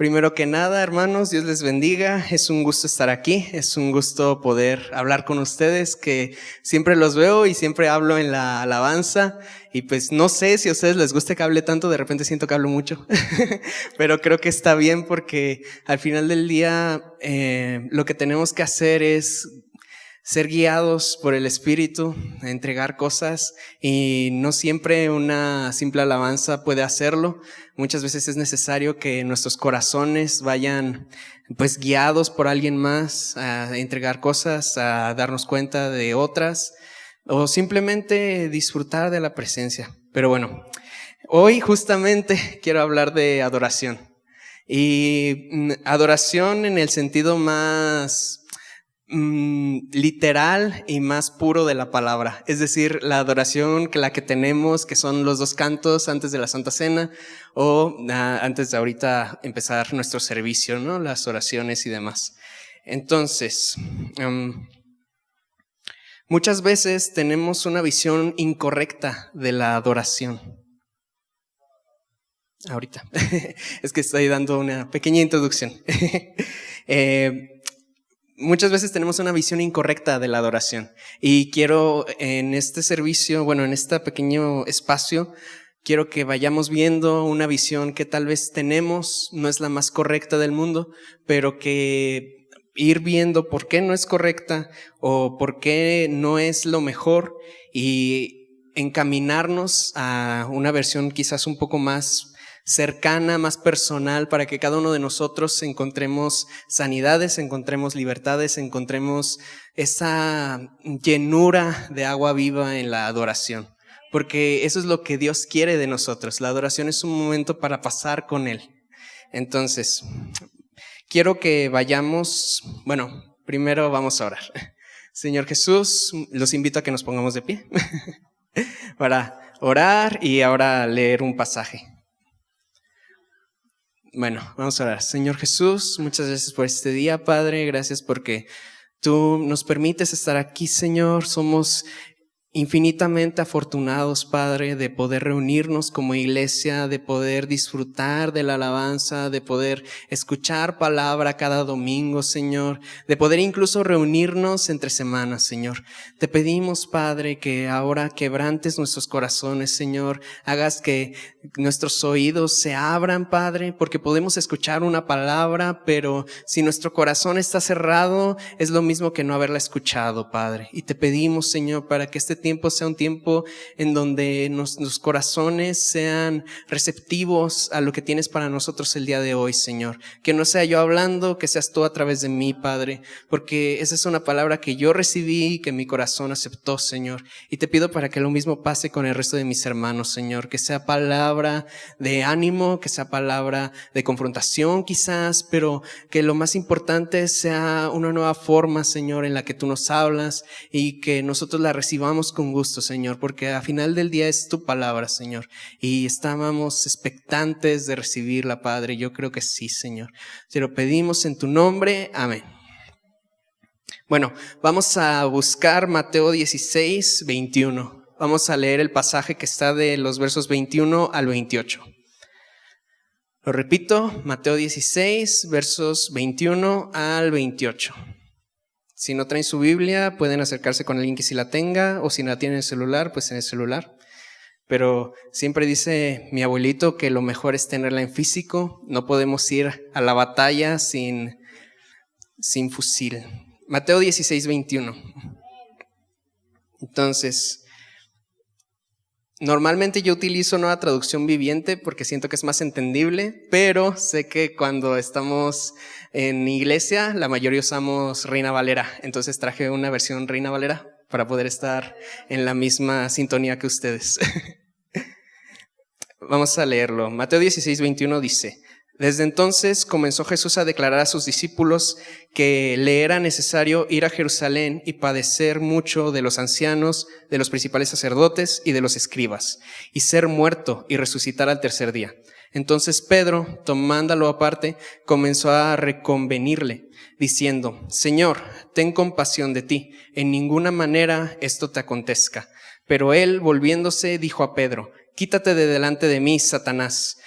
Primero que nada, hermanos, Dios les bendiga. Es un gusto estar aquí. Es un gusto poder hablar con ustedes, que siempre los veo y siempre hablo en la alabanza. Y pues no sé si a ustedes les gusta que hable tanto, de repente siento que hablo mucho. Pero creo que está bien porque al final del día lo que tenemos que hacer es ser guiados por el Espíritu, entregar cosas, y no siempre una simple alabanza puede hacerlo. Muchas veces es necesario que nuestros corazones vayan pues guiados por alguien más a entregar cosas, a darnos cuenta de otras, o simplemente disfrutar de la presencia. Pero bueno, hoy justamente quiero hablar de adoración. Y adoración en el sentido más literal y más puro de la palabra, es decir, la adoración que la que tenemos, que son los 2 cantos antes de la Santa Cena o antes de ahorita empezar nuestro servicio, ¿no? Las oraciones y demás. Entonces, muchas veces tenemos una visión incorrecta de la adoración. Ahorita, es que estoy dando una pequeña introducción. Muchas veces tenemos una visión incorrecta de la adoración, y quiero en este servicio, bueno, en este pequeño espacio, quiero que vayamos viendo una visión que tal vez tenemos, no es la más correcta del mundo, pero que ir viendo por qué no es correcta o por qué no es lo mejor, y encaminarnos a una versión quizás un poco más cercana, más personal, para que cada uno de nosotros encontremos sanidades, encontremos libertades, encontremos esa llenura de agua viva en la adoración. Porque eso es lo que Dios quiere de nosotros. La adoración es un momento para pasar con Él. Entonces, quiero que vayamos, bueno, primero vamos a orar. Señor Jesús, los invito a que nos pongamos de pie para orar y ahora leer un pasaje. Bueno, vamos a orar. Señor Jesús, muchas gracias por este día, Padre. Gracias porque tú nos permites estar aquí, Señor. Somos infinitamente afortunados, Padre, de poder reunirnos como iglesia, de poder disfrutar de la alabanza, de poder escuchar palabra cada domingo, Señor, de poder incluso reunirnos entre semanas, Señor. Te pedimos, Padre, que ahora quebrantes nuestros corazones, Señor, hagas que nuestros oídos se abran, Padre, porque podemos escuchar una palabra, pero si nuestro corazón está cerrado, es lo mismo que no haberla escuchado, Padre. Y te pedimos, Señor, para que este tiempo sea un tiempo en donde nuestros corazones sean receptivos a lo que tienes para nosotros el día de hoy, Señor. Que no sea yo hablando, que seas tú a través de mí, Padre, porque esa es una palabra que yo recibí y que mi corazón aceptó, Señor. Y te pido para que lo mismo pase con el resto de mis hermanos, Señor, que sea palabra de ánimo, que sea palabra de confrontación quizás, pero que lo más importante sea una nueva forma, Señor, en la que tú nos hablas, y que nosotros la recibamos con gusto, Señor, porque al final del día es tu palabra, Señor, y estábamos expectantes de recibirla, Padre. Yo creo que sí, Señor. Te lo pedimos en tu nombre. Amén. Bueno, vamos a buscar Mateo 16, 21. Vamos a leer el pasaje que está de los versos 21 al 28. Lo repito, Mateo 16, versos 21 al 28. Si no traen su Biblia, pueden acercarse con alguien que sí la tenga, o si la tienen en el celular, pues en el celular. Pero siempre dice mi abuelito que lo mejor es tenerla en físico. No podemos ir a la batalla sin fusil. Mateo 16, 21. Entonces, normalmente yo utilizo Nueva Traducción Viviente porque siento que es más entendible, pero sé que cuando estamos en iglesia la mayoría usamos Reina Valera, entonces traje una versión Reina Valera para poder estar en la misma sintonía que ustedes. Vamos a leerlo. Mateo 16, 21 dice: Desde entonces comenzó Jesús a declarar a sus discípulos que le era necesario ir a Jerusalén y padecer mucho de los ancianos, de los principales sacerdotes y de los escribas, y ser muerto y resucitar al tercer día. Entonces Pedro, tomándolo aparte, comenzó a reconvenirle, diciendo: Señor, ten compasión de ti, en ninguna manera esto te acontezca. Pero él, volviéndose, dijo a Pedro: Quítate de delante de mí, Satanás,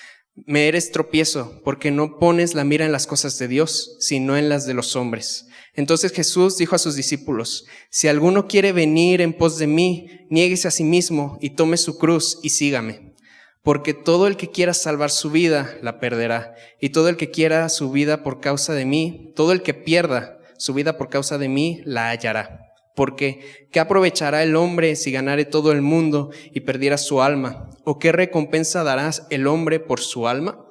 me eres tropiezo, porque no pones la mira en las cosas de Dios, sino en las de los hombres. Entonces Jesús dijo a sus discípulos: si alguno quiere venir en pos de mí, niéguese a sí mismo y tome su cruz y sígame. Porque todo el que quiera salvar su vida, la perderá. Y todo el que quiera su vida por causa de mí, todo el que pierda su vida por causa de mí, la hallará. Porque ¿qué aprovechará el hombre si ganare todo el mundo y perdiera su alma? ¿O qué recompensa dará el hombre por su alma?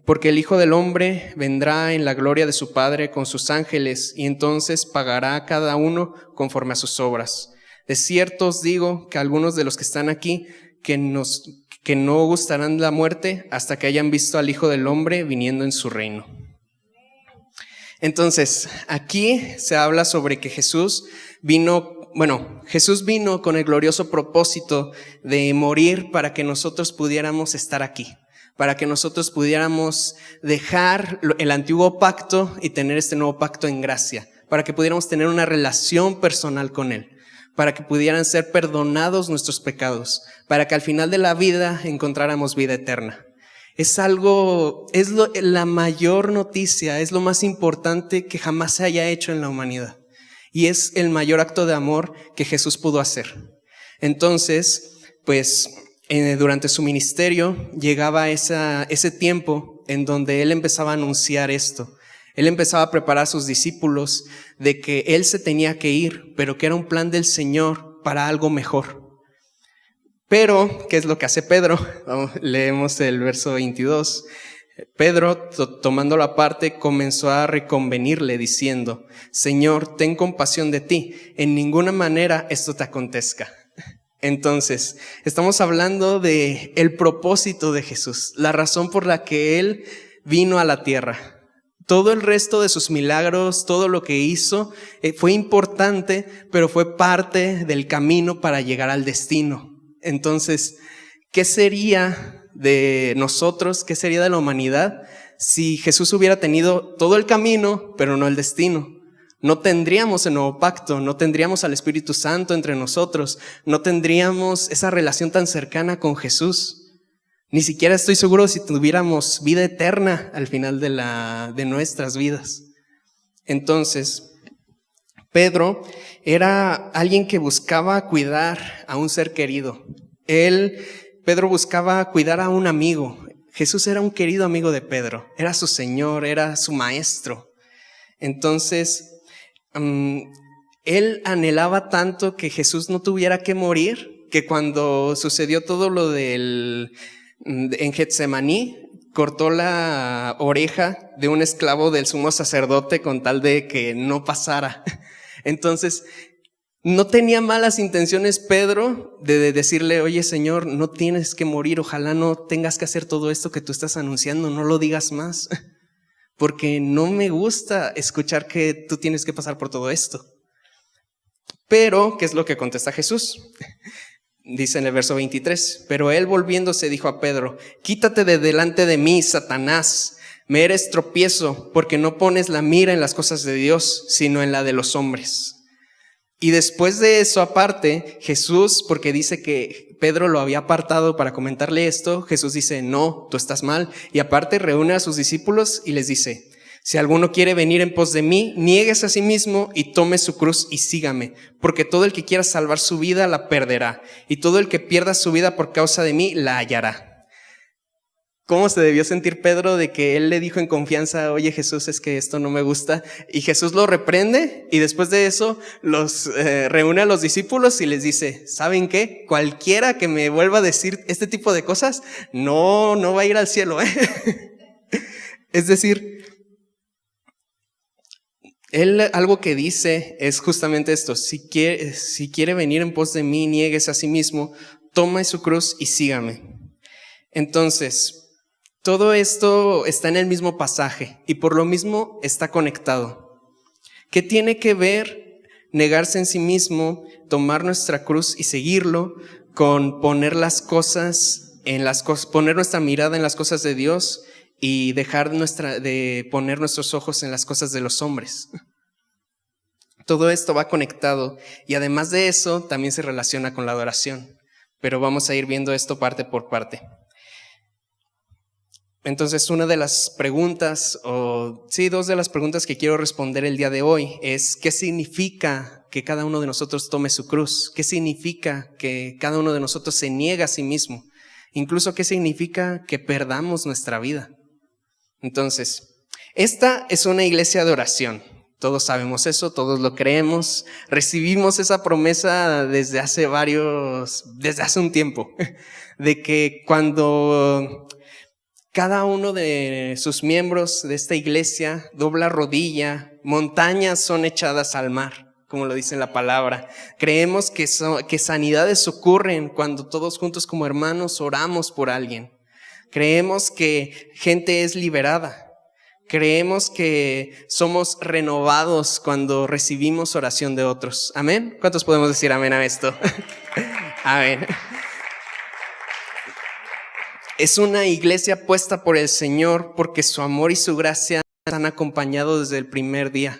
Porque el Hijo del Hombre vendrá en la gloria de su Padre con sus ángeles, y entonces pagará a cada uno conforme a sus obras. De cierto os digo que algunos de los que están aquí, que no gustarán la muerte hasta que hayan visto al Hijo del Hombre viniendo en su reino. Entonces, aquí se habla sobre que Jesús vino con el glorioso propósito de morir para que nosotros pudiéramos estar aquí, para que nosotros pudiéramos dejar el antiguo pacto y tener este nuevo pacto en gracia, para que pudiéramos tener una relación personal con Él, para que pudieran ser perdonados nuestros pecados, para que al final de la vida encontráramos vida eterna. La mayor noticia, es lo más importante que jamás se haya hecho en la humanidad. Y es el mayor acto de amor que Jesús pudo hacer. Entonces, durante su ministerio llegaba ese tiempo en donde Él empezaba a anunciar esto. Él empezaba a preparar a sus discípulos de que Él se tenía que ir, pero que era un plan del Señor para algo mejor. Pero, ¿qué es lo que hace Pedro? Leemos el verso 22. Pedro, tomándolo aparte, comenzó a reconvenirle diciendo: Señor, ten compasión de ti, en ninguna manera esto te acontezca. Entonces, estamos hablando de el propósito de Jesús, la razón por la que Él vino a la tierra. Todo el resto de sus milagros, todo lo que hizo, fue importante, pero fue parte del camino para llegar al destino. Entonces, ¿qué sería de nosotros, qué sería de la humanidad si Jesús hubiera tenido todo el camino, pero no el destino? No tendríamos el nuevo pacto, no tendríamos al Espíritu Santo entre nosotros, no tendríamos esa relación tan cercana con Jesús. Ni siquiera estoy seguro si tuviéramos vida eterna al final de nuestras vidas. Entonces, Pedro era alguien que buscaba cuidar a un ser querido. Pedro buscaba cuidar a un amigo. Jesús era un querido amigo de Pedro, era su Señor, era su maestro. Entonces, él anhelaba tanto que Jesús no tuviera que morir, que cuando sucedió todo lo en Getsemaní, cortó la oreja de un esclavo del sumo sacerdote con tal de que no pasara. Entonces, no tenía malas intenciones Pedro de decirle: oye, Señor, no tienes que morir, ojalá no tengas que hacer todo esto que tú estás anunciando, no lo digas más, porque no me gusta escuchar que tú tienes que pasar por todo esto. Pero, ¿qué es lo que contesta Jesús? Dice en el verso 23, pero él volviéndose dijo a Pedro: quítate de delante de mí, Satanás, me eres tropiezo, porque no pones la mira en las cosas de Dios, sino en la de los hombres. Y después de eso, aparte, Jesús, porque dice que Pedro lo había apartado para comentarle esto, Jesús dice: no, tú estás mal. Y aparte reúne a sus discípulos y les dice: si alguno quiere venir en pos de mí, niéguese a sí mismo y tome su cruz y sígame, porque todo el que quiera salvar su vida la perderá, y todo el que pierda su vida por causa de mí la hallará. ¿Cómo se debió sentir Pedro de que él le dijo en confianza: oye, Jesús, es que esto no me gusta? Y Jesús lo reprende, y después de eso los reúne a los discípulos y les dice: ¿saben qué? Cualquiera que me vuelva a decir este tipo de cosas no va a ir al cielo, Es decir, él algo que dice es justamente esto: si quiere venir en pos de mí, niéguese a sí mismo, tome su cruz y sígame. Entonces, todo esto está en el mismo pasaje y por lo mismo está conectado. ¿Qué tiene que ver negarse en sí mismo, tomar nuestra cruz y seguirlo, con poner poner nuestra mirada en las cosas de Dios y dejar de poner nuestros ojos en las cosas de los hombres? Todo esto va conectado y además de eso también se relaciona con la adoración, pero vamos a ir viendo esto parte por parte. Entonces, una de las preguntas, dos de las preguntas que quiero responder el día de hoy es: ¿qué significa que cada uno de nosotros tome su cruz? ¿Qué significa que cada uno de nosotros se niegue a sí mismo? Incluso, ¿qué significa que perdamos nuestra vida? Entonces, esta es una iglesia de oración. Todos sabemos eso, todos lo creemos. Recibimos esa promesa desde hace un tiempo, de que cuando cada uno de sus miembros de esta iglesia dobla rodilla, montañas son echadas al mar, como lo dice la palabra. Creemos que sanidades ocurren cuando todos juntos como hermanos oramos por alguien. Creemos que gente es liberada. Creemos que somos renovados cuando recibimos oración de otros. ¿Amén? ¿Cuántos podemos decir amén a esto? Amén. Es una iglesia puesta por el Señor porque su amor y su gracia nos han acompañado desde el primer día.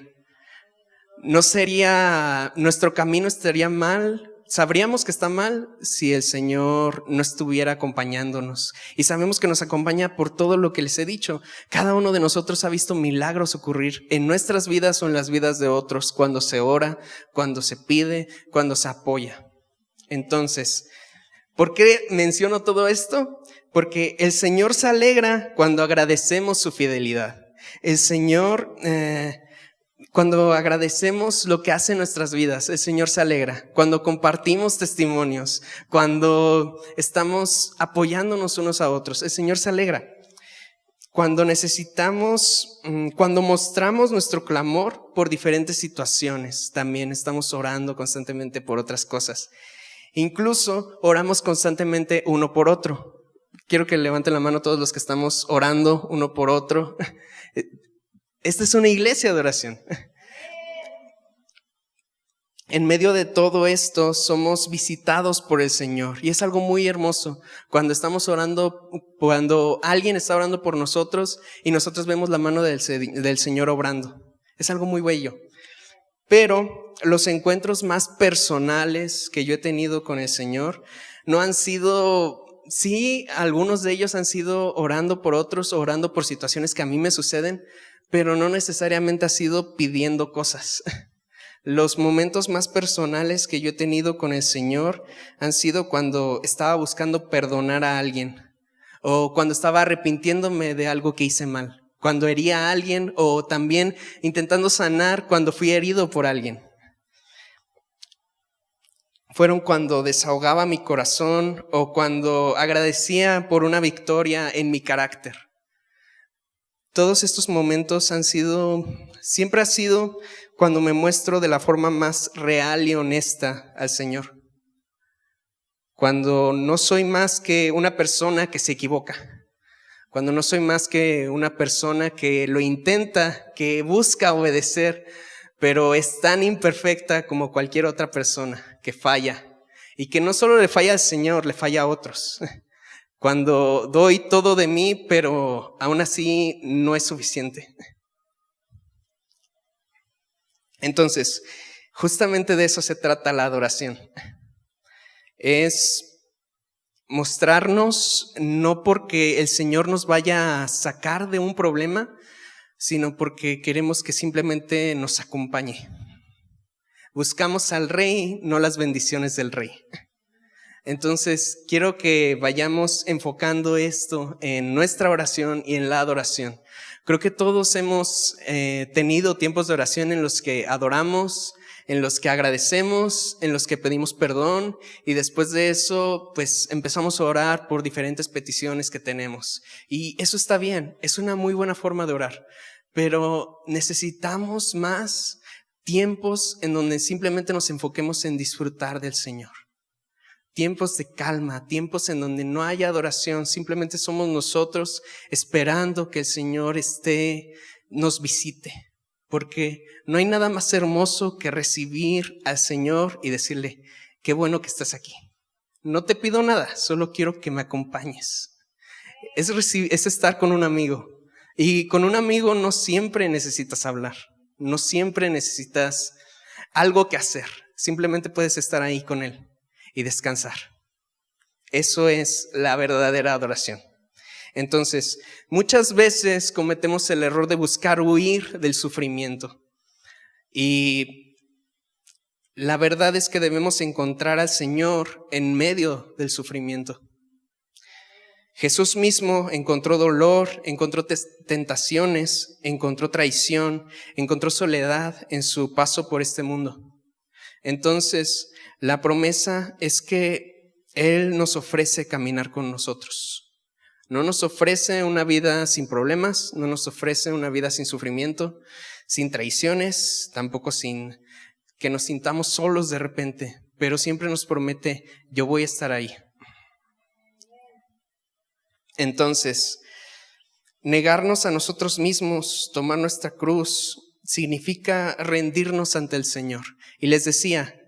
Nuestro camino estaría mal, sabríamos que está mal si el Señor no estuviera acompañándonos. Y sabemos que nos acompaña por todo lo que les he dicho. Cada uno de nosotros ha visto milagros ocurrir en nuestras vidas o en las vidas de otros, cuando se ora, cuando se pide, cuando se apoya. Entonces, ¿por qué menciono todo esto? Porque el Señor se alegra cuando agradecemos su fidelidad. El Señor, cuando agradecemos lo que hace en nuestras vidas, el Señor se alegra. Cuando compartimos testimonios, cuando estamos apoyándonos unos a otros, el Señor se alegra. Cuando cuando mostramos nuestro clamor por diferentes situaciones, también estamos orando constantemente por otras cosas. Incluso oramos constantemente uno por otro. Quiero que levanten la mano todos los que estamos orando uno por otro. Esta es una iglesia de oración. En medio de todo esto somos visitados por el Señor y es algo muy hermoso cuando estamos orando, cuando alguien está orando por nosotros y nosotros vemos la mano del Señor obrando. Es algo muy bello. Pero los encuentros más personales que yo he tenido con el Señor no han sido... Sí, algunos de ellos han sido orando por otros, orando por situaciones que a mí me suceden, pero no necesariamente ha sido pidiendo cosas. Los momentos más personales que yo he tenido con el Señor han sido cuando estaba buscando perdonar a alguien o cuando estaba arrepintiéndome de algo que hice mal, cuando hería a alguien o también intentando sanar cuando fui herido por alguien. Fueron cuando desahogaba mi corazón o cuando agradecía por una victoria en mi carácter. Todos estos momentos siempre ha sido cuando me muestro de la forma más real y honesta al Señor. Cuando no soy más que una persona que se equivoca. Cuando no soy más que una persona que lo intenta, que busca obedecer, pero es tan imperfecta como cualquier otra persona que falla. Y que no solo le falla al Señor, le falla a otros. Cuando doy todo de mí, pero aún así no es suficiente. Entonces, justamente de eso se trata la adoración. Es mostrarnos no porque el Señor nos vaya a sacar de un problema, sino porque queremos que simplemente nos acompañe. Buscamos al Rey, no las bendiciones del Rey. Entonces, quiero que vayamos enfocando esto en nuestra oración y en la adoración. Creo que todos hemos tenido tiempos de oración en los que adoramos, en los que agradecemos, en los que pedimos perdón y después de eso, pues empezamos a orar por diferentes peticiones que tenemos. Y eso está bien, es una muy buena forma de orar, pero necesitamos más tiempos en donde simplemente nos enfoquemos en disfrutar del Señor. Tiempos de calma, tiempos en donde no haya adoración, simplemente somos nosotros esperando que el Señor nos visite. Porque no hay nada más hermoso que recibir al Señor y decirle, qué bueno que estás aquí. No te pido nada, solo quiero que me acompañes. Es estar con un amigo. Y con un amigo no siempre necesitas hablar, no siempre necesitas algo que hacer. Simplemente puedes estar ahí con él y descansar. Eso es la verdadera adoración. Entonces, muchas veces cometemos el error de buscar huir del sufrimiento. Y la verdad es que debemos encontrar al Señor en medio del sufrimiento. Jesús mismo encontró dolor, encontró tentaciones, encontró traición, encontró soledad en su paso por este mundo. Entonces, la promesa es que Él nos ofrece caminar con nosotros. No nos ofrece una vida sin problemas, no nos ofrece una vida sin sufrimiento, sin traiciones, tampoco sin que nos sintamos solos de repente, pero siempre nos promete, yo voy a estar ahí. Entonces, negarnos a nosotros mismos, tomar nuestra cruz, significa rendirnos ante el Señor. Y les decía,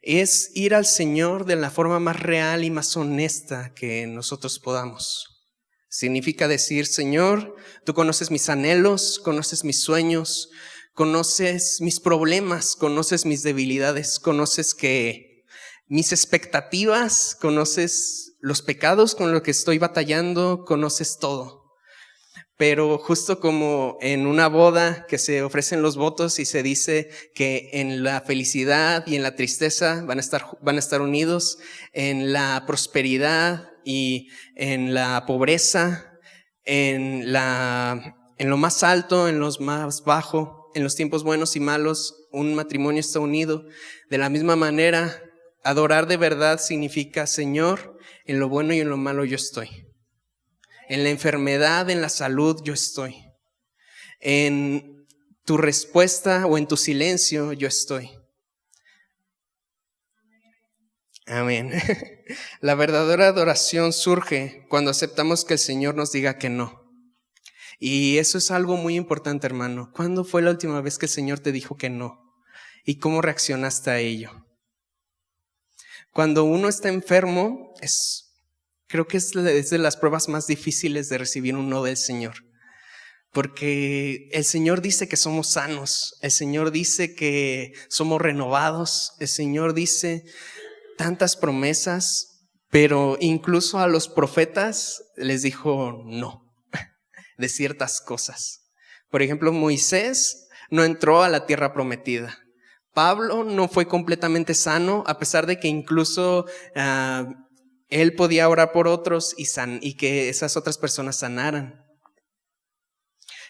es ir al Señor de la forma más real y más honesta que nosotros podamos. Significa decir, Señor, tú conoces mis anhelos, conoces mis sueños, conoces mis problemas, conoces mis debilidades, conoces que mis expectativas, conoces los pecados con los que estoy batallando, conoces todo. Pero justo como en una boda que se ofrecen los votos y se dice que en la felicidad y en la tristeza van a estar unidos, en la prosperidad y en la pobreza, en lo más alto, en lo más bajo, en los tiempos buenos y malos, un matrimonio está unido. De la misma manera, adorar de verdad significa, Señor, en lo bueno y en lo malo yo estoy. En la enfermedad, en la salud, yo estoy. En tu respuesta o en tu silencio, yo estoy. Amén. La verdadera adoración surge cuando aceptamos que el Señor nos diga que no. Y eso es algo muy importante, hermano. ¿Cuándo fue la última vez que el Señor te dijo que no? ¿Y cómo reaccionaste a ello? Cuando uno está enfermo, creo que es de las pruebas más difíciles de recibir un no del Señor. Porque el Señor dice que somos sanos, el Señor dice que somos renovados, el Señor dice tantas promesas, pero incluso a los profetas les dijo no de ciertas cosas. Por ejemplo, Moisés no entró a la tierra prometida. Pablo no fue completamente sano, a pesar de que incluso él podía orar por otros y que esas otras personas sanaran.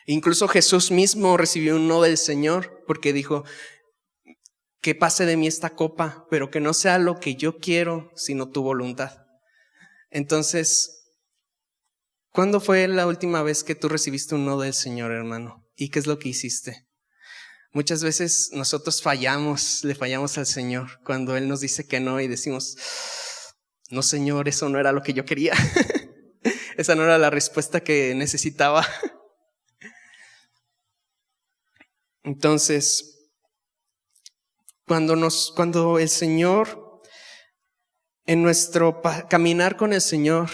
Incluso Jesús mismo recibió un no del Señor porque dijo, que pase de mí esta copa, pero que no sea lo que yo quiero, sino tu voluntad. Entonces, ¿cuándo fue la última vez que tú recibiste un no del Señor, hermano? ¿Y qué es lo que hiciste? Muchas veces nosotros le fallamos al Señor cuando Él nos dice que no y decimos, no, Señor, eso no era lo que yo quería. Esa no era la respuesta que necesitaba. Entonces, cuando el Señor, en nuestro caminar con el Señor,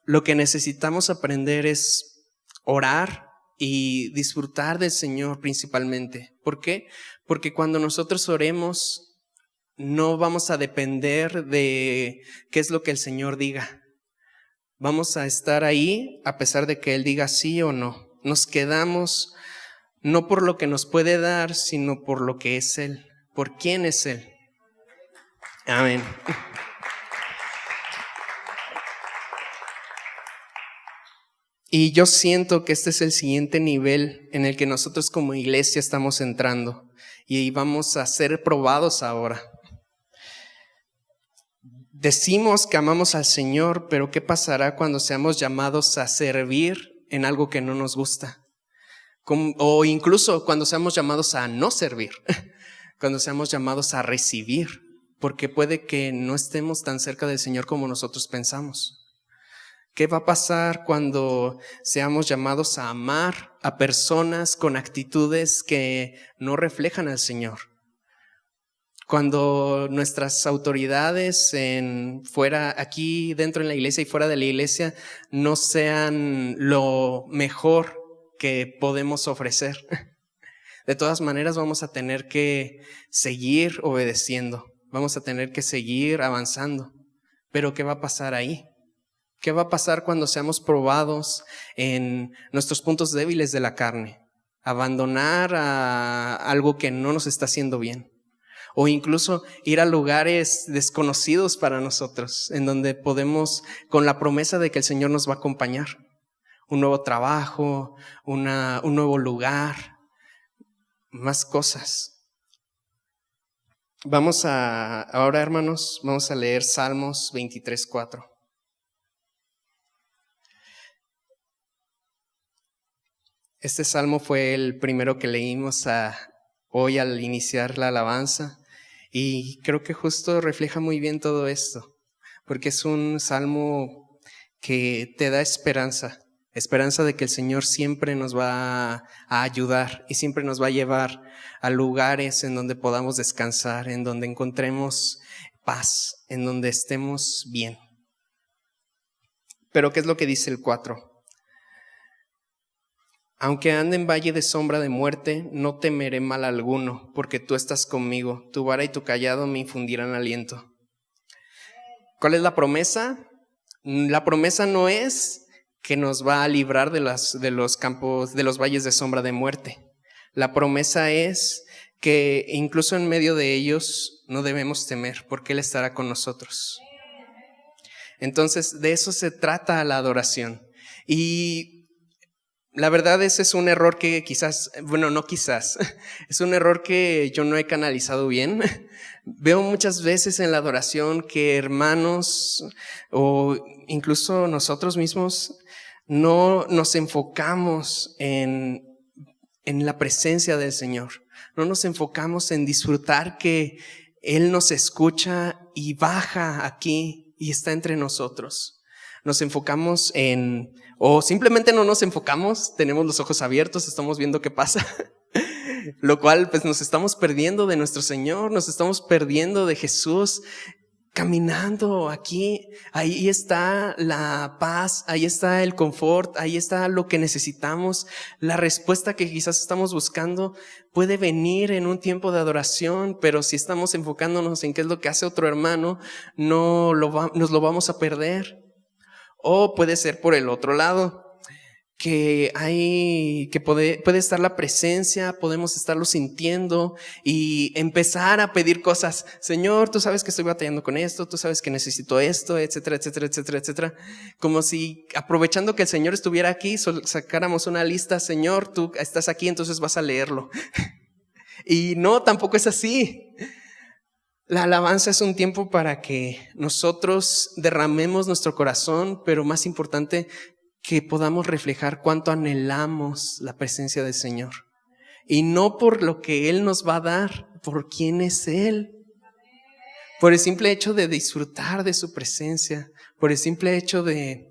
lo que necesitamos aprender es orar y disfrutar del Señor principalmente. ¿Por qué? Porque cuando nosotros oremos, no vamos a depender de qué es lo que el Señor diga. Vamos a estar ahí a pesar de que Él diga sí o no. Nos quedamos no por lo que nos puede dar, sino por lo que es Él, por quién es Él. Amén. Y yo siento que este es el siguiente nivel en el que nosotros como iglesia estamos entrando y vamos a ser probados ahora. Decimos que amamos al Señor, pero ¿qué pasará cuando seamos llamados a servir en algo que no nos gusta? O incluso cuando seamos llamados a no servir, cuando seamos llamados a recibir, porque puede que no estemos tan cerca del Señor como nosotros pensamos. ¿Qué va a pasar cuando seamos llamados a amar a personas con actitudes que no reflejan al Señor? Cuando nuestras autoridades aquí dentro en la iglesia y fuera de la iglesia no sean lo mejor que podemos ofrecer. De todas maneras vamos a tener que seguir obedeciendo, vamos a tener que seguir avanzando. Pero ¿qué va a pasar ahí? ¿Qué va a pasar cuando seamos probados en nuestros puntos débiles de la carne? Abandonar a algo que no nos está haciendo bien. O incluso ir a lugares desconocidos para nosotros, en donde podemos, con la promesa de que el Señor nos va a acompañar. Un nuevo trabajo, un nuevo lugar, más cosas. Ahora, hermanos, vamos a leer Salmos 23:4. Este salmo fue el primero que leímos hoy al iniciar la alabanza y creo que justo refleja muy bien todo esto, porque es un salmo que te da esperanza de que el Señor siempre nos va a ayudar y siempre nos va a llevar a lugares en donde podamos descansar, en donde encontremos paz, en donde estemos bien. Pero ¿qué es lo que dice el 4? Aunque ande en valle de sombra de muerte, no temeré mal alguno, porque tú estás conmigo. Tu vara y tu cayado me infundirán aliento. ¿Cuál es la promesa? La promesa no es que nos va a librar de los campos, de los valles de sombra de muerte. La promesa es que incluso en medio de ellos no debemos temer, porque Él estará con nosotros. Entonces, de eso se trata la adoración. Y la verdad, ese es un error que es un error que yo no he canalizado bien. Veo muchas veces en la adoración que hermanos o incluso nosotros mismos no nos enfocamos en la presencia del Señor. No nos enfocamos en disfrutar que Él nos escucha y baja aquí y está entre nosotros. Nos enfocamos o simplemente no nos enfocamos, tenemos los ojos abiertos, estamos viendo qué pasa, lo cual pues nos estamos perdiendo de nuestro Señor, nos estamos perdiendo de Jesús caminando aquí. Ahí está la paz, ahí está el confort, ahí está lo que necesitamos. La respuesta que quizás estamos buscando puede venir en un tiempo de adoración, pero si estamos enfocándonos en qué es lo que hace otro hermano, nos lo vamos a perder. O puede ser por el otro lado, que puede estar la presencia, podemos estarlo sintiendo y empezar a pedir cosas. Señor, tú sabes que estoy batallando con esto, tú sabes que necesito esto, etcétera, etcétera, etcétera, etcétera. Como si aprovechando que el Señor estuviera aquí, sacáramos una lista. Señor, tú estás aquí, entonces vas a leerlo. Y no, tampoco es así. La alabanza es un tiempo para que nosotros derramemos nuestro corazón, pero más importante, que podamos reflejar cuánto anhelamos la presencia del Señor. Y no por lo que Él nos va a dar, por quién es Él. Por el simple hecho de disfrutar de su presencia, por el simple hecho de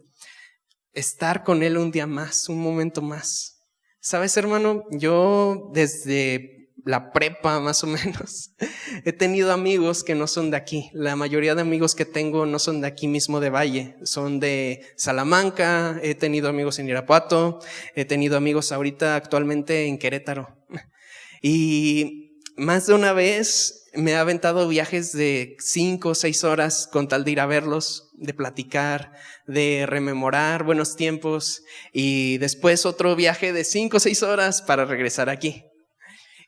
estar con Él un día más, un momento más. ¿Sabes, hermano? Yo desde la prepa más o menos he tenido amigos que no son de aquí. La mayoría de amigos que tengo no son de aquí mismo de Valle, son de Salamanca. He tenido amigos en Irapuato, he tenido amigos ahorita actualmente en Querétaro. Y más de una vez me he aventado viajes de 5 o 6 horas con tal de ir a verlos, de platicar, de rememorar buenos tiempos, y después otro viaje de 5 o 6 horas para regresar aquí.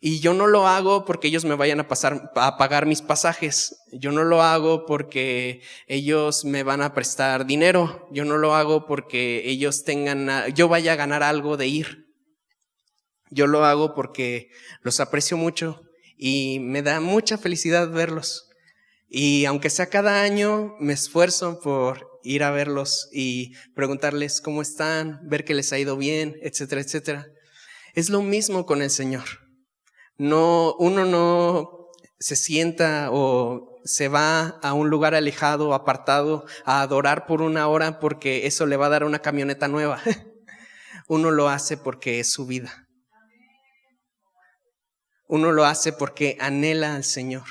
Y yo no lo hago porque ellos me vayan a pagar mis pasajes. Yo no lo hago porque ellos me van a prestar dinero. Yo no lo hago porque yo vaya a ganar algo de ir. Yo lo hago porque los aprecio mucho y me da mucha felicidad verlos. Y aunque sea cada año, me esfuerzo por ir a verlos y preguntarles cómo están, ver que les ha ido bien, etcétera, etcétera. Es lo mismo con el Señor. Uno no se sienta o se va a un lugar alejado, apartado, a adorar por 1 hora porque eso le va a dar una camioneta nueva. Uno lo hace porque es su vida. Uno lo hace porque anhela al Señor.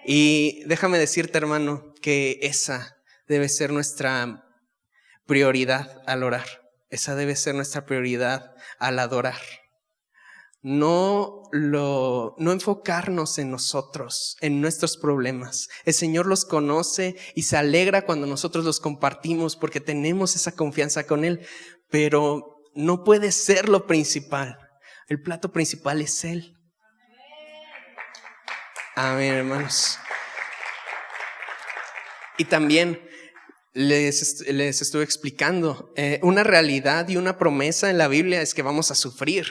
Y déjame decirte, hermano, que esa debe ser nuestra prioridad al orar. Esa debe ser nuestra prioridad al adorar. no enfocarnos en nosotros, en nuestros problemas. El Señor los conoce y se alegra cuando nosotros los compartimos porque tenemos esa confianza con Él, pero no puede ser lo principal. El plato principal es Él. Amén, hermanos. Y también les estuve explicando, una realidad y una promesa en la Biblia es que vamos a sufrir.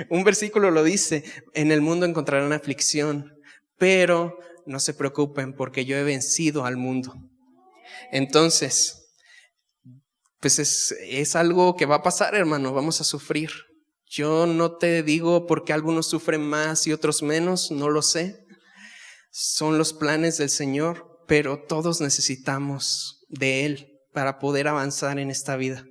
Un versículo lo dice: en el mundo encontrarán aflicción, pero no se preocupen porque yo he vencido al mundo. Entonces, pues es algo que va a pasar, hermano, vamos a sufrir. Yo no te digo por qué algunos sufren más y otros menos, no lo sé. Son los planes del Señor, pero todos necesitamos de Él para poder avanzar en esta vida.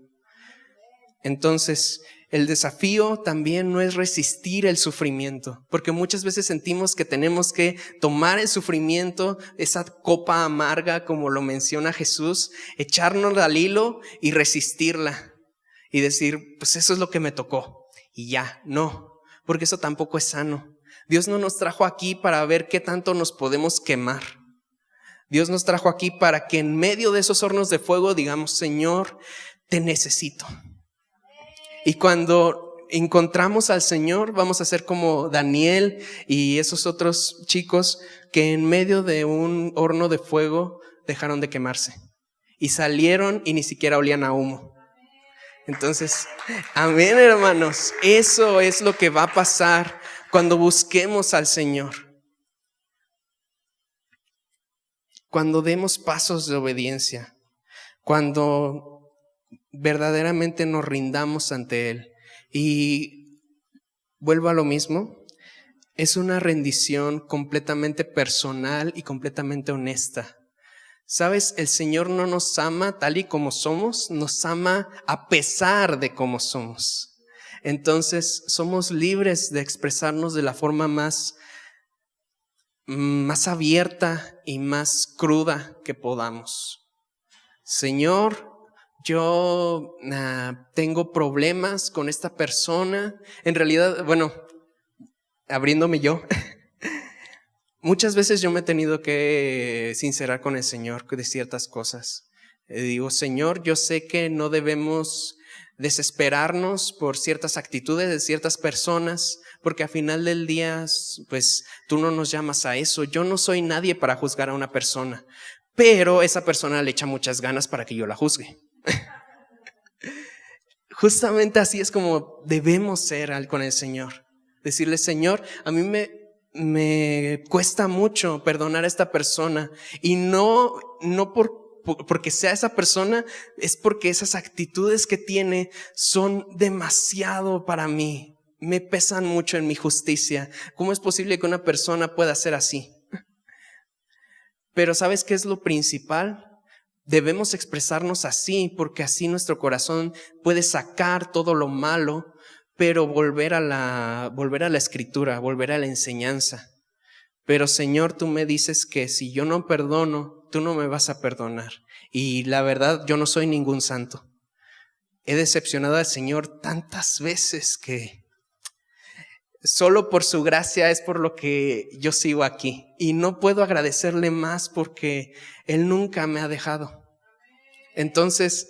Entonces, el desafío también no es resistir el sufrimiento, porque muchas veces sentimos que tenemos que tomar el sufrimiento, esa copa amarga, como lo menciona Jesús, echárnosla al hilo y resistirla y decir, pues eso es lo que me tocó y ya. No, porque eso tampoco es sano. Dios no nos trajo aquí para ver qué tanto nos podemos quemar. Dios nos trajo aquí para que en medio de esos hornos de fuego digamos, Señor, te necesito. Y cuando encontramos al Señor, vamos a ser como Daniel y esos otros chicos que en medio de un horno de fuego dejaron de quemarse y salieron y ni siquiera olían a humo. Entonces, amén, hermanos, eso es lo que va a pasar cuando busquemos al Señor. Cuando demos pasos de obediencia, cuando verdaderamente nos rindamos ante Él. Y vuelvo a lo mismo, es una rendición completamente personal y completamente honesta. ¿Sabes? El Señor no nos ama tal y como somos, nos ama a pesar de cómo somos. Entonces somos libres de expresarnos de la forma más abierta y más cruda que podamos. Señor, yo tengo problemas con esta persona. En realidad, bueno, abriéndome yo, muchas veces yo me he tenido que sincerar con el Señor de ciertas cosas. Digo, Señor, yo sé que no debemos desesperarnos por ciertas actitudes de ciertas personas, porque al final del día, pues tú no nos llamas a eso. Yo no soy nadie para juzgar a una persona, pero esa persona le echa muchas ganas para que yo la juzgue. Justamente así es como debemos ser con el Señor. Decirle, Señor, a mí me cuesta mucho perdonar a esta persona, y no porque sea esa persona, es porque esas actitudes que tiene son demasiado para mí, me pesan mucho en mi justicia. ¿Cómo es posible que una persona pueda ser así? Pero ¿sabes qué es lo principal? Debemos expresarnos así, porque así nuestro corazón puede sacar todo lo malo, pero volver a la escritura, volver a la enseñanza. Pero Señor, tú me dices que si yo no perdono, tú no me vas a perdonar. Y la verdad, yo no soy ningún santo. He decepcionado al Señor tantas veces que solo por su gracia es por lo que yo sigo aquí. Y no puedo agradecerle más porque Él nunca me ha dejado. Entonces,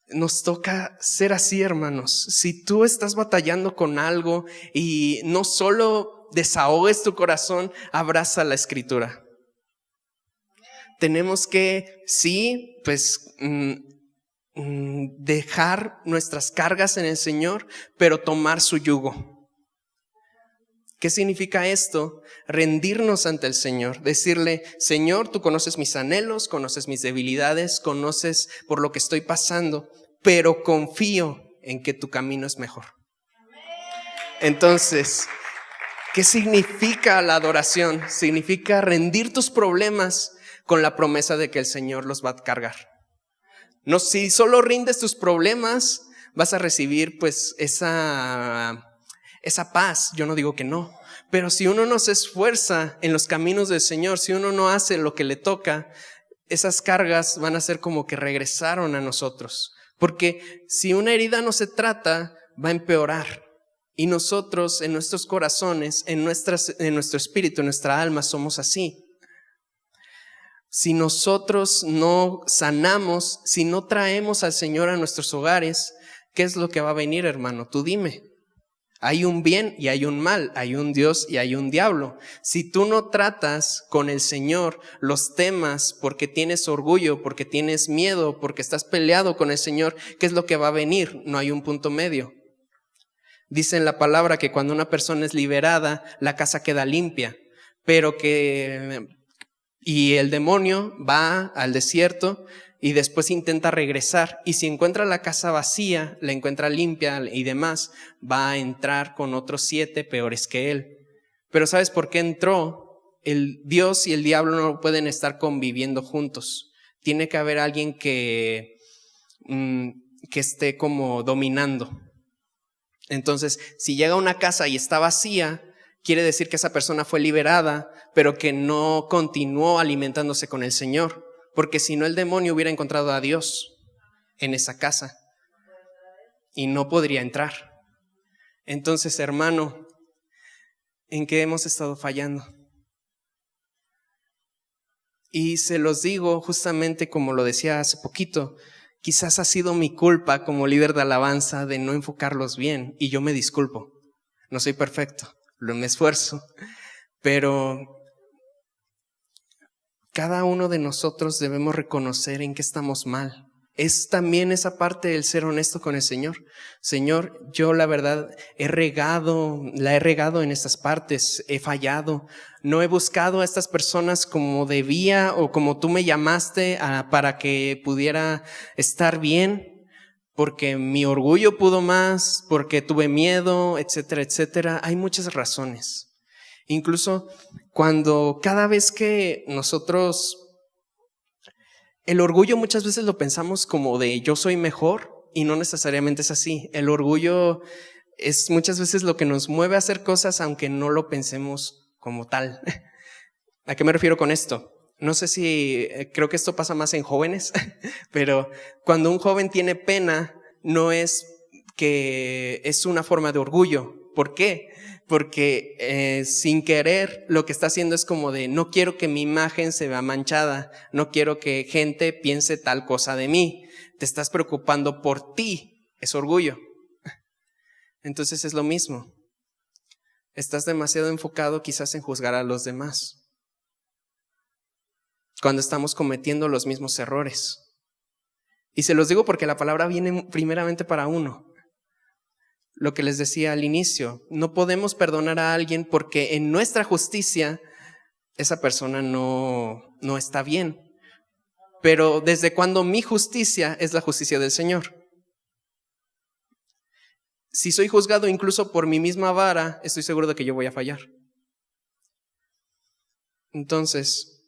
nos toca ser así, hermanos. Si tú estás batallando con algo y no solo desahogues tu corazón, abraza la escritura. Tenemos que, sí, pues dejar nuestras cargas en el Señor, pero tomar su yugo. ¿Qué significa esto? Rendirnos ante el Señor, decirle, Señor, tú conoces mis anhelos, conoces mis debilidades, conoces por lo que estoy pasando, pero confío en que tu camino es mejor. Entonces, ¿qué significa la adoración? Significa rendir tus problemas con la promesa de que el Señor los va a cargar. No, si solo rindes tus problemas, vas a recibir pues esa paz. Yo no digo que no, pero si uno no se esfuerza en los caminos del Señor, si uno no hace lo que le toca, esas cargas van a ser como que regresaron a nosotros. Porque si una herida no se trata, va a empeorar. Y nosotros en nuestros corazones, en nuestro espíritu, en nuestra alma somos así. Si nosotros no sanamos, si no traemos al Señor a nuestros hogares, ¿qué es lo que va a venir, hermano? Tú dime. Hay un bien y hay un mal, hay un Dios y hay un diablo. Si tú no tratas con el Señor los temas porque tienes orgullo, porque tienes miedo, porque estás peleado con el Señor, ¿qué es lo que va a venir? No hay un punto medio. Dice en la palabra que cuando una persona es liberada, la casa queda limpia, y el demonio va al desierto y después intenta regresar, y si encuentra la casa vacía, la encuentra limpia y demás, va a entrar con otros 7 peores que él. Pero ¿sabes por qué entró? El Dios y el diablo no pueden estar conviviendo juntos. Tiene que haber alguien que esté como dominando. Entonces, si llega a una casa y está vacía, quiere decir que esa persona fue liberada, pero que no continuó alimentándose con el Señor. Porque si no, el demonio hubiera encontrado a Dios en esa casa y no podría entrar. Entonces, hermano, ¿en qué hemos estado fallando? Y se los digo justamente como lo decía hace poquito, quizás ha sido mi culpa como líder de alabanza de no enfocarlos bien, y yo me disculpo. No soy perfecto, me esfuerzo, pero cada uno de nosotros debemos reconocer en qué estamos mal. Es también esa parte del ser honesto con el Señor. Señor, yo la verdad la he regado en estas partes, he fallado. No he buscado a estas personas como debía o como tú me llamaste para que pudiera estar bien, porque mi orgullo pudo más, porque tuve miedo, etcétera, etcétera. Hay muchas razones. Incluso cada vez que nosotros, el orgullo muchas veces lo pensamos como de yo soy mejor, y no necesariamente es así. El orgullo es muchas veces lo que nos mueve a hacer cosas aunque no lo pensemos como tal. ¿A qué me refiero con esto? No sé si, creo que esto pasa más en jóvenes, pero cuando un joven tiene pena, no es que es una forma de orgullo. ¿Por qué? Porque sin querer lo que está haciendo es como de no quiero que mi imagen se vea manchada, no quiero que gente piense tal cosa de mí. Te estás preocupando por ti, es orgullo. Entonces es lo mismo. Estás demasiado enfocado quizás en juzgar a los demás cuando estamos cometiendo los mismos errores. Y se los digo porque la palabra viene primeramente para uno. Lo que les decía al inicio, no podemos perdonar a alguien porque en nuestra justicia esa persona no está bien. Pero ¿desde cuándo mi justicia es la justicia del Señor? Si soy juzgado incluso por mi misma vara, estoy seguro de que yo voy a fallar. Entonces,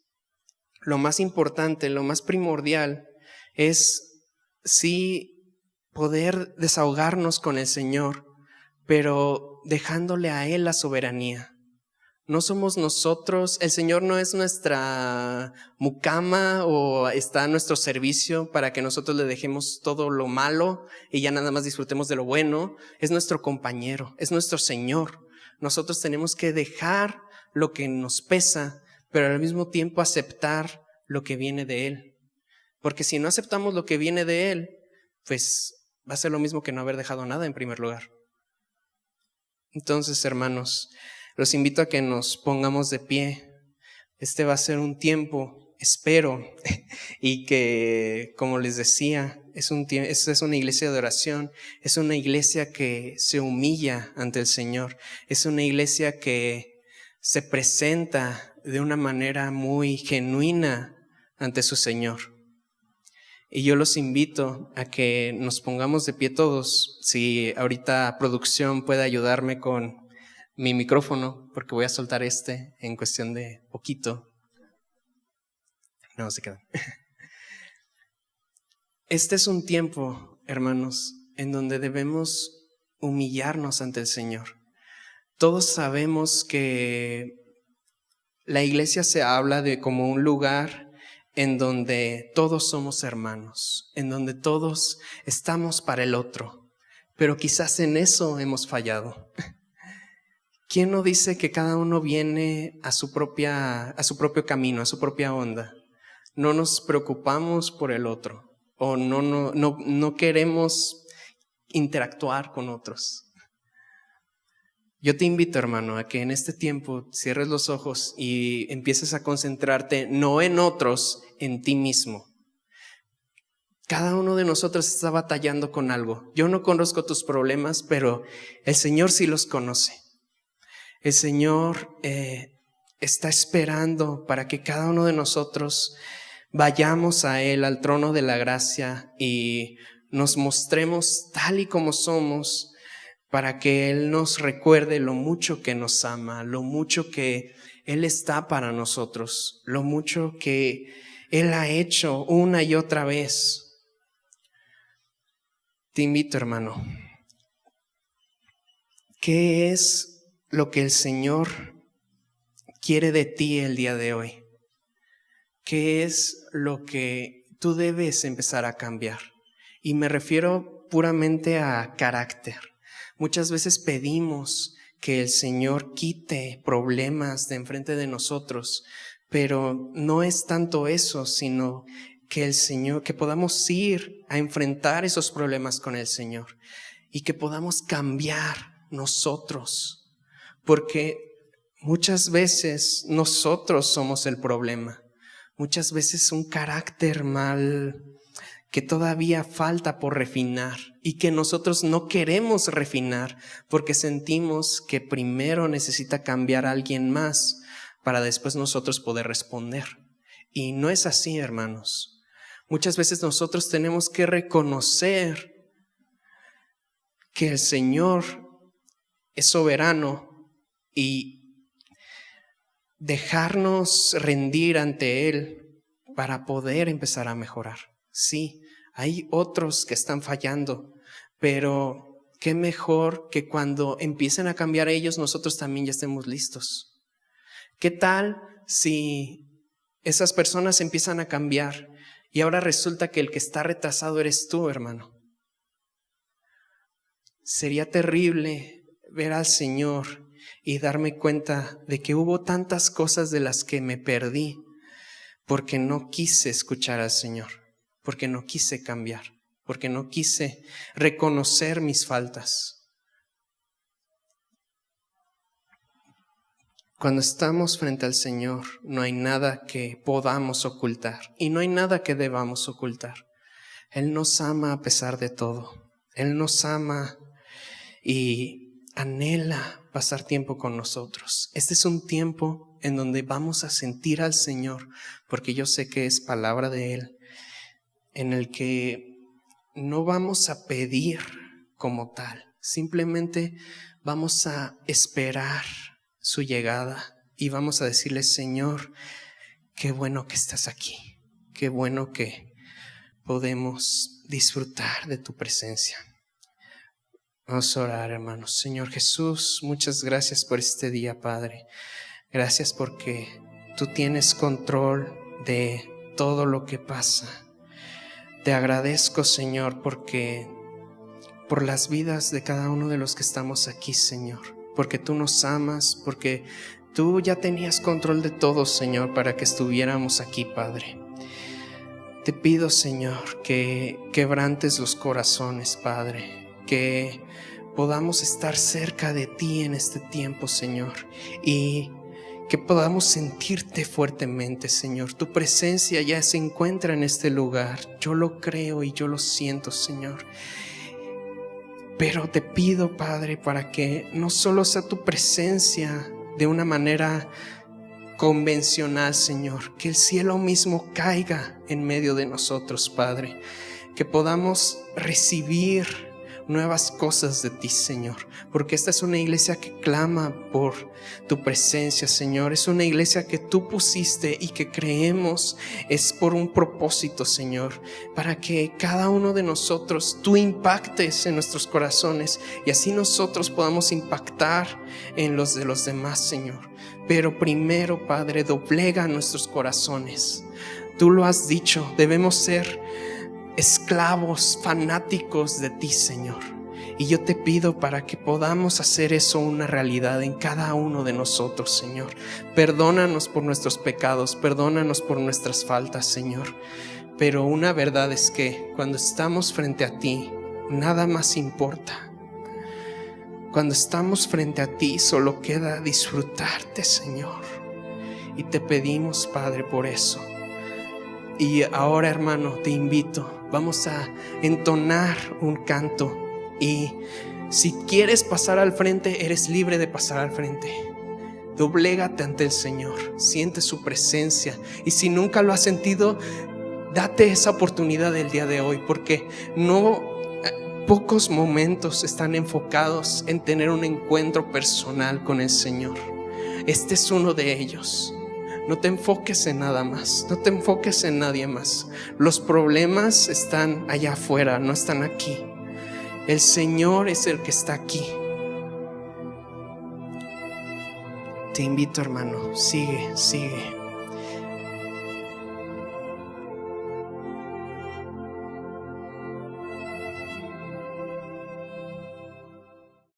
lo más importante, lo más primordial es sí poder desahogarnos con el Señor, pero dejándole a Él la soberanía. No somos nosotros, el Señor no es nuestra mucama o está a nuestro servicio para que nosotros le dejemos todo lo malo y ya nada más disfrutemos de lo bueno. Es nuestro compañero, es nuestro Señor. Nosotros tenemos que dejar lo que nos pesa, pero al mismo tiempo aceptar lo que viene de Él. Porque si no aceptamos lo que viene de Él, pues va a ser lo mismo que no haber dejado nada en primer lugar. Entonces, hermanos, los invito a que nos pongamos de pie. Este va a ser un tiempo, espero, y que, como les decía, es una iglesia de oración, es una iglesia que se humilla ante el Señor, es una iglesia que se presenta de una manera muy genuina ante su Señor. Y yo los invito a que nos pongamos de pie todos. Si ahorita producción puede ayudarme con mi micrófono, porque voy a soltar en cuestión de poquito. No, se quedan. Este es un tiempo, hermanos, en donde debemos humillarnos ante el Señor. Todos sabemos que la iglesia se habla de como un lugar en donde todos somos hermanos, en donde todos estamos para el otro. pero quizás en eso hemos fallado. ¿Quién no dice que cada uno viene a su propio camino, a su propia onda? No nos preocupamos por el otro o no queremos interactuar con otros. Yo te invito, hermano, a que en este tiempo cierres los ojos y empieces a concentrarte no en otros, en ti mismo. Cada uno de nosotros está batallando con algo. Yo no conozco tus problemas, pero el Señor sí los conoce. El Señor está esperando para que cada uno de nosotros vayamos a Él, al trono de la gracia, y nos mostremos tal y como somos, para que Él nos recuerde lo mucho que nos ama, lo mucho que Él está para nosotros, lo mucho que Él ha hecho una y otra vez. Te invito, hermano, ¿qué es lo que el Señor quiere de ti el día de hoy? ¿Qué es lo que tú debes empezar a cambiar? Y me refiero puramente a carácter. Muchas veces pedimos que el Señor quite problemas de enfrente de nosotros, pero no es tanto eso, sino que el Señor, que podamos ir a enfrentar esos problemas con el Señor y que podamos cambiar nosotros, porque muchas veces nosotros somos el problema. Muchas veces un carácter mal que todavía falta por refinar y que nosotros no queremos refinar porque sentimos que primero necesita cambiar a alguien más para después nosotros poder responder. Y no es así, hermanos. Muchas veces nosotros tenemos que reconocer que el Señor es soberano y dejarnos rendir ante Él para poder empezar a mejorar. Sí, hay otros que están fallando, pero qué mejor que cuando empiecen a cambiar ellos, nosotros también ya estemos listos. ¿Qué tal si esas personas empiezan a cambiar y ahora resulta que el que está retrasado eres tú, hermano? Sería terrible ver al Señor y darme cuenta de que hubo tantas cosas de las que me perdí porque no quise escuchar al Señor, porque no quise cambiar, porque no quise reconocer mis faltas. Cuando estamos frente al Señor, no hay nada que podamos ocultar y no hay nada que debamos ocultar. Él nos ama a pesar de todo. Él nos ama y anhela pasar tiempo con nosotros. Este es un tiempo en donde vamos a sentir al Señor, porque yo sé que es palabra de Él, en el que no vamos a pedir como tal, simplemente vamos a esperar su llegada y vamos a decirle: Señor, qué bueno que estás aquí, qué bueno que podemos disfrutar de tu presencia. Vamos a orar, hermanos. Señor Jesús, muchas gracias por este día, Padre. Gracias porque tú tienes control de todo lo que pasa. Te agradezco, Señor, por las vidas de cada uno de los que estamos aquí, Señor. Porque tú nos amas, porque tú ya tenías control de todo, Señor, para que estuviéramos aquí, Padre. Te pido, Señor, que quebrantes los corazones, Padre, que podamos estar cerca de ti en este tiempo, Señor, y que podamos sentirte fuertemente, Señor. Tu presencia ya se encuentra en este lugar. Yo lo creo y yo lo siento, Señor. Pero te pido, Padre, para que no solo sea tu presencia de una manera convencional, Señor, que el cielo mismo caiga en medio de nosotros, Padre, que podamos recibir nuevas cosas de ti, Señor, porque esta es una iglesia que clama por tu presencia, Señor. Es una iglesia que tú pusiste y que creemos es por un propósito, Señor, para que cada uno de nosotros tú impactes en nuestros corazones y así nosotros podamos impactar en los de los demás, Señor. Pero primero, Padre, doblega nuestros corazones. Tú lo has dicho, debemos ser esclavos fanáticos de ti, Señor. Y yo te pido para que podamos hacer eso una realidad en cada uno de nosotros, Señor. Perdónanos por nuestros pecados, perdónanos por nuestras faltas, Señor. Pero una verdad es que cuando estamos frente a ti, nada más importa. Cuando estamos frente a ti, solo queda disfrutarte, Señor. Y te pedimos, Padre, por eso. Y ahora, hermano, te invito, vamos a entonar un canto. Y si quieres pasar al frente, eres libre de pasar al frente. Doblégate ante el Señor, siente su presencia. Y si nunca lo has sentido, date esa oportunidad el día de hoy, porque pocos momentos están enfocados en tener un encuentro personal con el Señor. Este es uno de ellos. No te enfoques en nada más, no te enfoques en nadie más. Los problemas están allá afuera, no están aquí. El Señor es el que está aquí. Te invito, hermano, sigue.